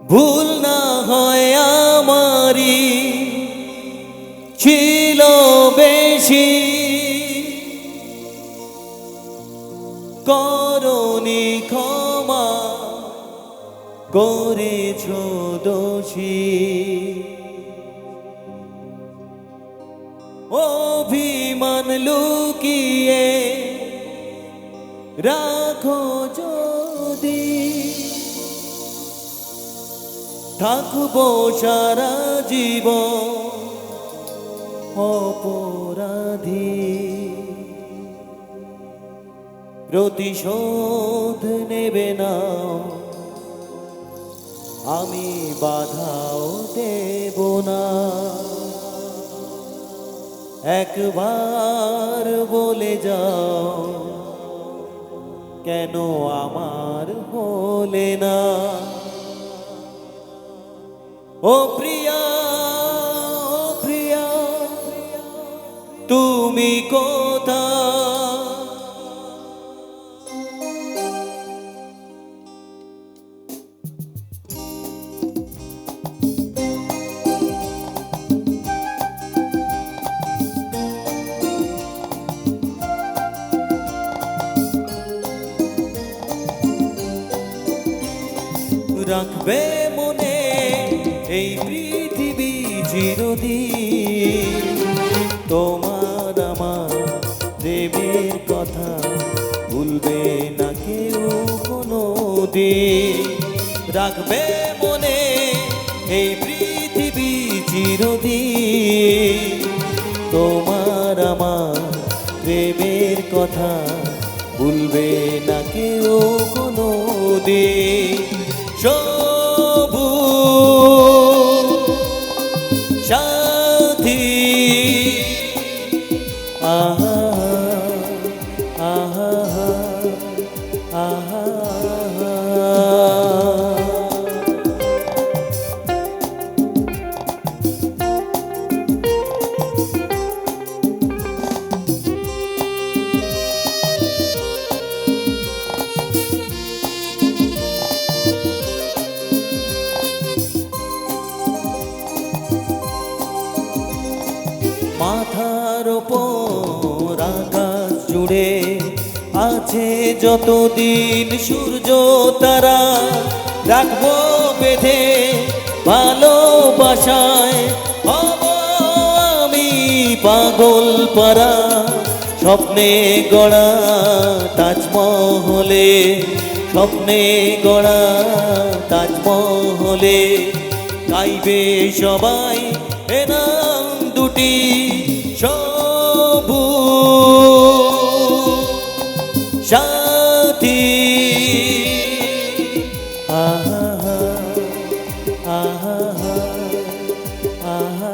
ভুল না হয় আমারই ছিল বেশি, করনি ক্ষমা করেছ দোষী। অভিমান লুকিয়ে রাখো যদি, থাকবো সারা জীবন অপরাধী। প্রতিশোধ নেবে না, আমি বাধাও দেব না। একবার বলে যাও, কেন আমার হলে না? ও প্রিয়া, ও প্রিয়া, তুমি কোথায়? রাখবে মনে এই পৃথিবী চিরদিন, তোমার আমার প্রেমের কথা ভুলবে না কেউ কোনো দিন। রাখবে মনে এই পৃথিবী চিরদিন, তোমার আমার প্রেমের কথা ভুলবে না কেউ কোনো দিন। সবুজ সাথী, আহা আহা আহা, মাথার ওপর আকাশ জুড়ে আছে যতদিন সূর্য তারা, রাখবো বেঁধে ভালোবাসায় হব আমি পাগল পারা। স্বপ্নে গড়া তাজমহলে, স্বপ্নে গড়া তাজমহলে গাইবে সবাই এ নাম দুটি, সবুজ সাথী। আহা আহা আহা,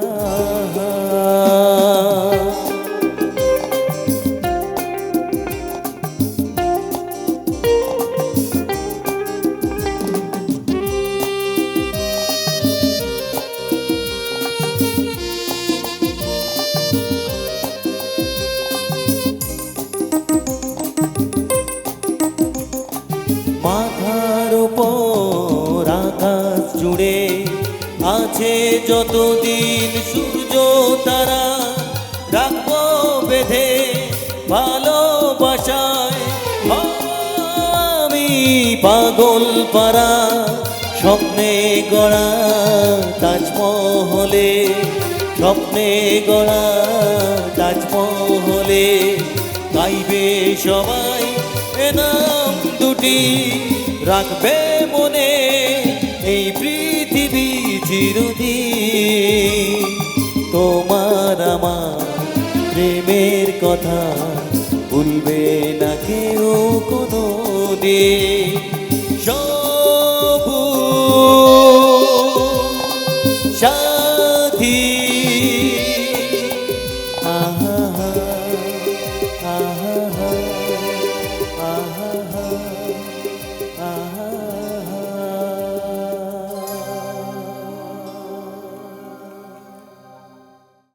মাথার ওপর আকাশ জুড়ে আছে যতদিন সূর্য তারা, রাখবো বেঁধে ভালোবাসায় আমি পাগল পারা। স্বপ্নে গড়া তাজমহলে, স্বপ্নে গড়া তাজমহলে গাইবে সবাই এ নাম দুটি। রাখবে মনে এই পৃথিবী চিরদিন, তোমার আমার প্রেমের কথা ভুলবে না কেউ কোনো দিন।